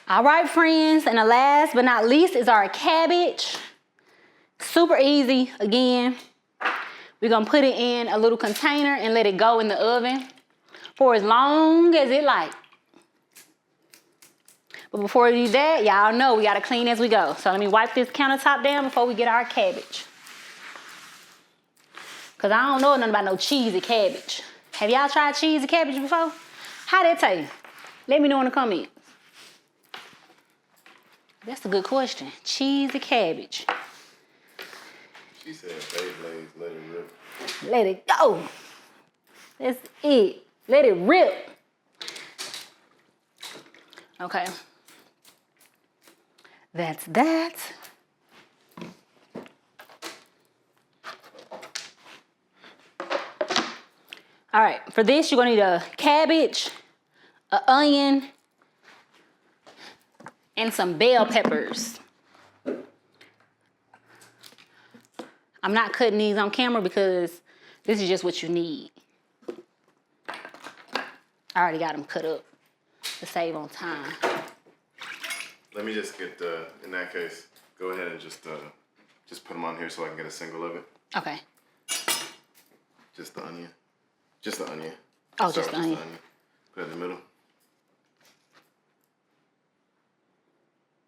All right, friends, and the last but not least is our cabbage. Super easy, again. We're gonna put it in a little container and let it go in the oven for as long as it likes. But before we do that, y'all know we gotta clean as we go. So let me wipe this countertop down before we get our cabbage. Cause I don't know nothing about no cheesy cabbage. Have y'all tried cheesy cabbage before? How'd that taste? Let me know in the comments. That's a good question. Cheesy cabbage. She said, Beyblades, let it rip. Let it go. That's it. Let it rip. Okay. That's that. All right, for this, you're gonna need a cabbage, an onion, and some bell peppers. I'm not cutting these on camera because this is just what you need. I already got them cut up to save on time. Let me just get in that case, go ahead and just put them on here so I can get a single of it. Okay. Just the onion. Just the onion. Oh, just the onion. Put it in the middle.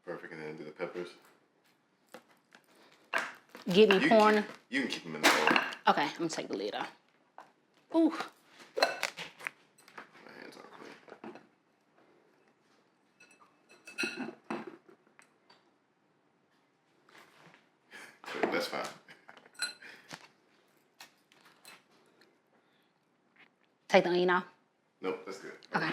Perfect, and then do the peppers. Get me pouring. You can keep them in the bowl. Okay, I'm gonna take the lid off. Ooh. My hands aren't clean. That's fine. take the onion off? Nope, that's good. Okay.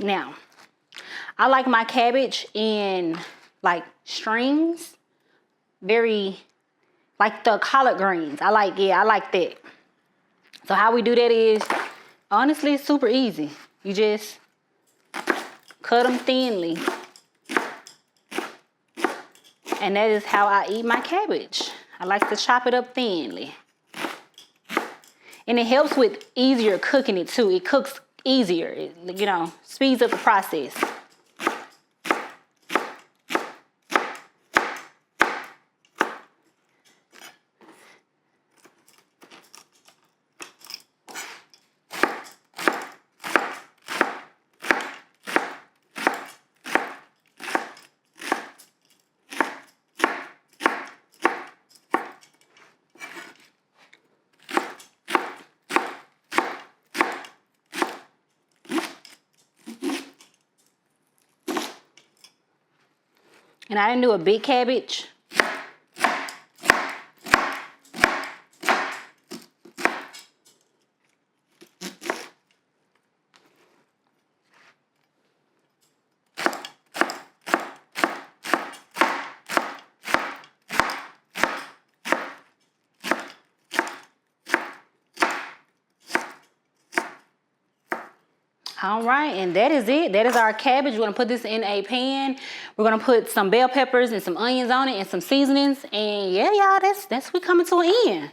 Now, I like my cabbage in like strings, very like the collard greens. I like that. So how we do that is, honestly, it's super easy. You just cut them thinly. And that is how I eat my cabbage. I like to chop it up thinly. And it helps with easier cooking it too. It cooks easier, it, you know, speeds up the process. And I didn't do a big cabbage. All right, and that is it. That is our cabbage. We're gonna put this in a pan. We're gonna put some bell peppers and some onions on it and some seasonings. And yeah, y'all, that's we coming to an end.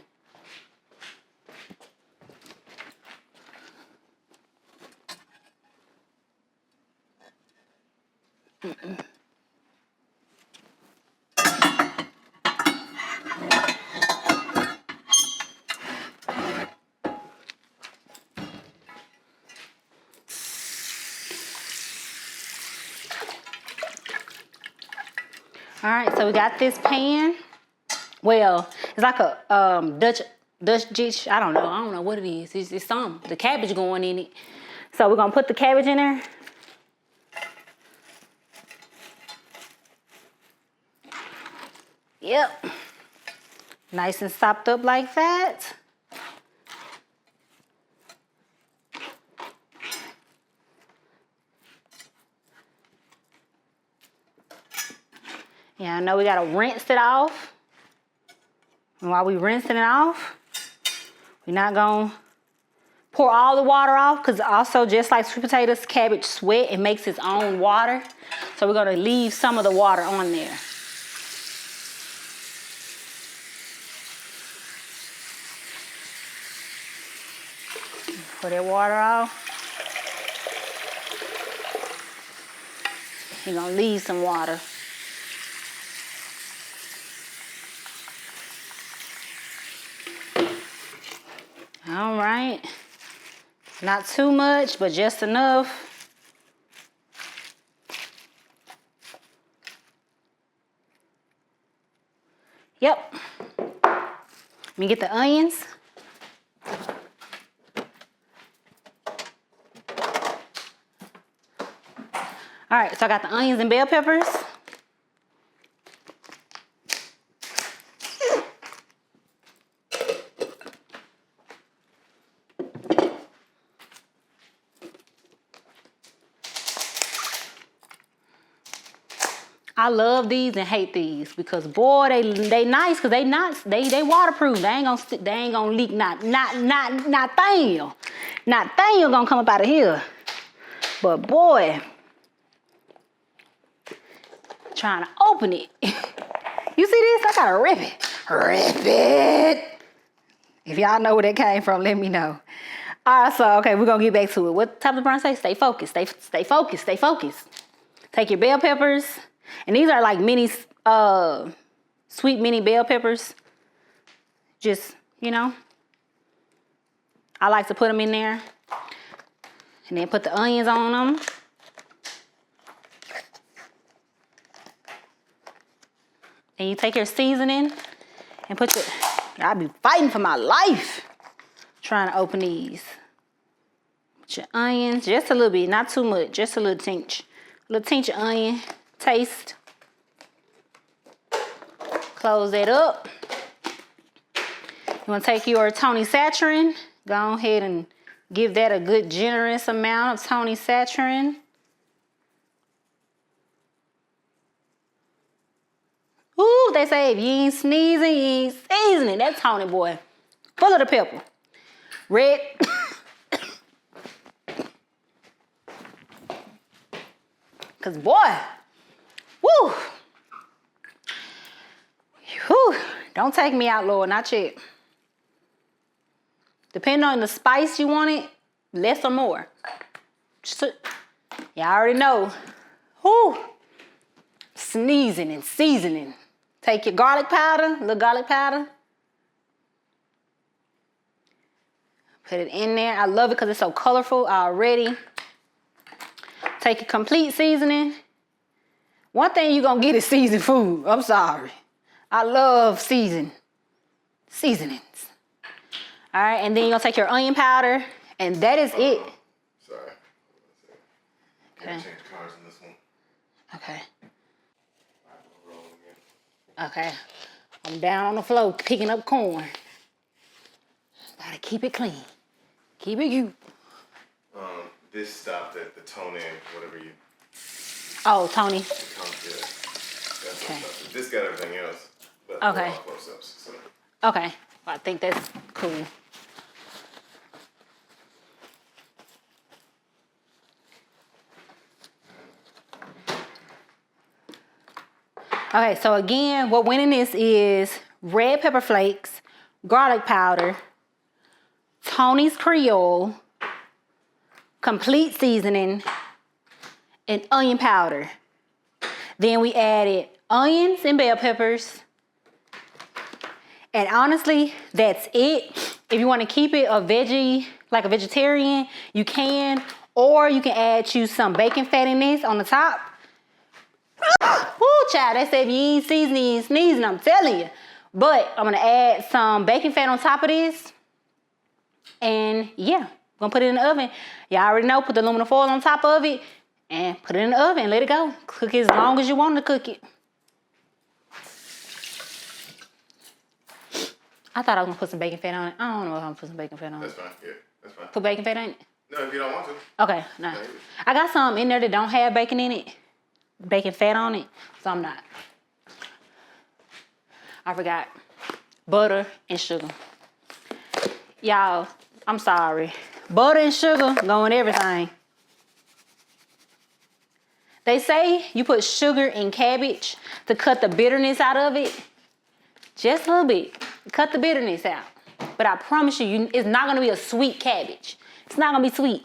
All right, so we got this pan. Well, it's like a Dutch dish. I don't know what it is. It's something. The cabbage going in it. So we're gonna put the cabbage in there. Yep. Nice and sopped up like that. Yeah, I know we gotta rinse it off. And while we rinsing it off, we're not gonna pour all the water off, because also just like sweet potatoes, cabbage sweat, it makes its own water. So we're gonna leave some of the water on there. Pour that water off. You're gonna leave some water. All right. Not too much, but just enough. Yep. Let me get the onions. All right, so I got the onions and bell peppers. I love these and hate these because boy, they nice because they waterproof. They ain't gonna leak not thing. Not thing gonna come up out of here. But boy, trying to open it. You see this? I gotta rip it. Rip it. If y'all know where that came from, let me know. All right, so okay, we're gonna get back to it. What type of brown say? Stay focused. Stay focused. Stay focused. Take your bell peppers. And these are like mini, sweet mini bell peppers. Just, you know, I like to put them in there. And then put the onions on them. And you take your seasoning and put your, I'll be fighting for my life trying to open these. Put your onions, just a little bit, not too much, just a little tinge. A little tinge of onion, taste. Close it up. You wanna take your Tony Saturin, go ahead and give that a good generous amount of Tony Saturin. Ooh, they say if you ain't sneezing, you ain't seasoning. That's Tony boy. Full of the pepper. Red. Cause boy, woo. Whew. Don't take me out, Lord, not yet. Depending on the spice you want it, less or more. Y'all already know. Whew. Sneezing and seasoning. Take your garlic powder, little garlic powder. Put it in there. I love it because it's so colorful already. Take your complete seasoning. One thing you're going to get is seasoned food. I'm sorry. I love seasonings. All right, and then you're going to take your onion powder, and that is it. Sorry. Okay. Change colors in this one. Okay. All right, we'll roll again. Okay. I'm down on the floor picking up corn. Gotta keep it clean. Keep it cute. This stopped at the Tony, whatever you. Oh, Tony. Yeah. That's Okay. what this got everything else. But Okay. they're all close-ups, so. Okay. Well, I think that's cool. Okay, so again, what went in this is red pepper flakes, garlic powder, Tony's Creole, complete seasoning, and onion powder. Then we added onions and bell peppers. And honestly, that's it. If you want to keep it a veggie, like a vegetarian, you can. Or you can add you some bacon fat in this on the top. Woo, child, they say if you ain't seasoning, you ain't sneezing, I'm telling you. But I'm gonna add some bacon fat on top of this. And yeah, gonna put it in the oven. Y'all already know, put the aluminum foil on top of it and put it in the oven and let it go. Cook it as long as you want to cook it. I thought I was gonna put some bacon fat on it. I don't know if I'm gonna put some bacon fat on it. That's fine, yeah, that's fine. Put bacon fat on it? No, if you don't want to. Okay, no. I got some in there that don't have bacon in it. Bacon fat on it, so I'm not. I forgot. Butter and sugar. Y'all, I'm sorry. Butter and sugar go in everything. They say you put sugar in cabbage to cut the bitterness out of it. Just a little bit. Cut the bitterness out. But I promise you, it's not gonna be a sweet cabbage. It's not gonna be sweet.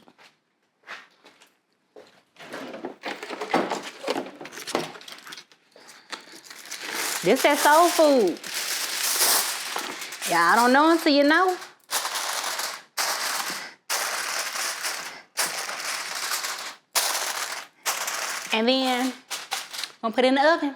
This that soul food. Yeah, I don't know until you know. And then I'm gonna put it in the oven.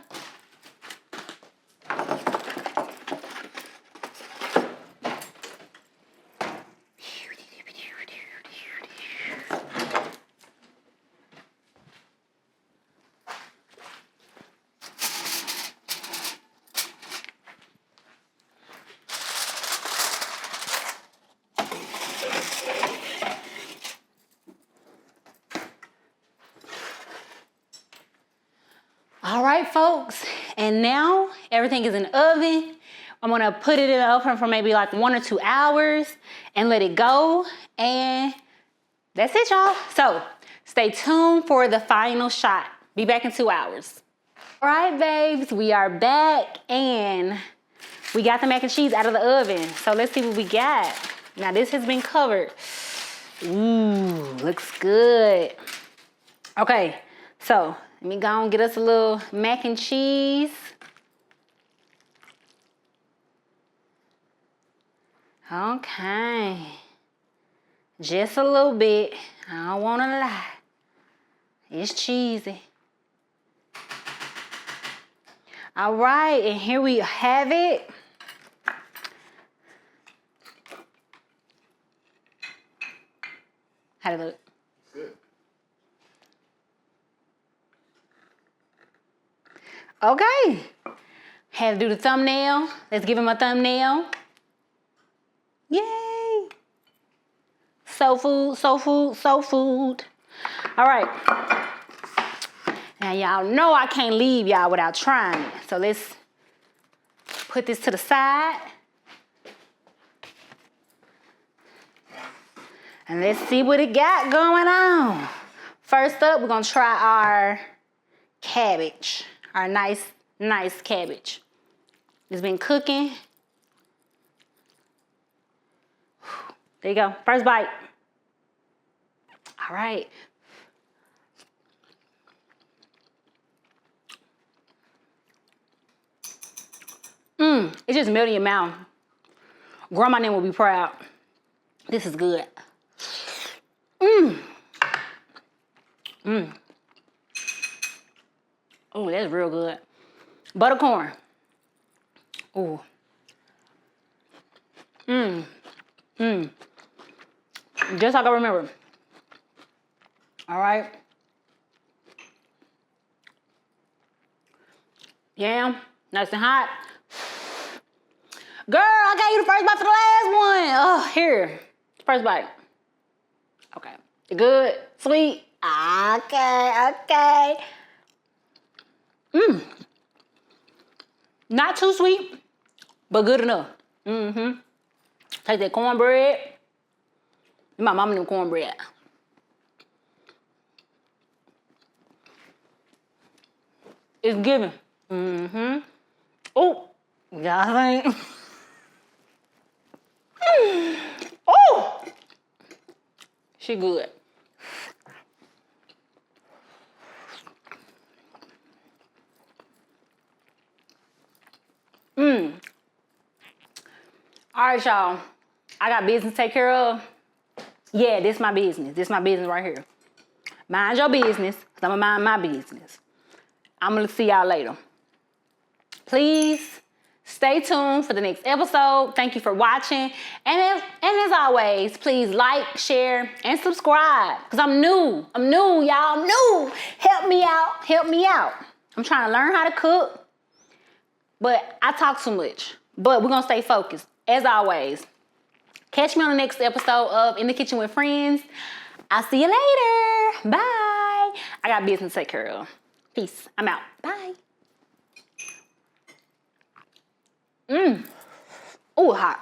All right, folks, and now everything is in the oven. I'm gonna put it in the oven for maybe like 1 or 2 hours and let it go. And that's it, y'all. So stay tuned for the final shot. Be back in 2 hours. All right, babes, we are back and we got the mac and cheese out of the oven. So let's see what we got. Now this has been covered. Ooh, looks good. Okay, so let me go and get us a little mac and cheese. Okay. Just a little bit. I don't want to lie. It's cheesy. All right, and here we have it. How did it look? Good. Okay. Had to do the thumbnail. Let's give him a thumbnail. Yay. Soul food, soul food, soul food. All right. Now y'all know I can't leave y'all without trying it. So let's put this to the side. And let's see what it got going on. First up, we're gonna try our cabbage. Our nice cabbage. It's been cooking. There you go, first bite. All right. It just melted in your mouth. Grandma name will be proud. This is good. Oh, that's real good. Buttercorn. Oh. Just like I remember. All right. Yam, nice and hot. Girl, I got you the first bite for the last one. Oh, here. First bite. Okay. Good? Sweet? Okay. Not too sweet, but good enough. Take that cornbread. My mama knew cornbread. It's giving. Oh, y'all think? Oh, she good. All right, y'all. I got business to take care of. Yeah, this my business. This my business right here. Mind your business, because I'm going to mind my business. I'm going to see y'all later. Please stay tuned for the next episode. Thank you for watching. And as always, please like, share, and subscribe. Because I'm new, y'all. I'm new. Help me out. I'm trying to learn how to cook. But I talk too much. But we're going to stay focused, as always. Catch me on the next episode of In the Kitchen with Friends. I'll see you later. Bye. I got business to take care of. Peace. I'm out. Bye. Ooh, hot.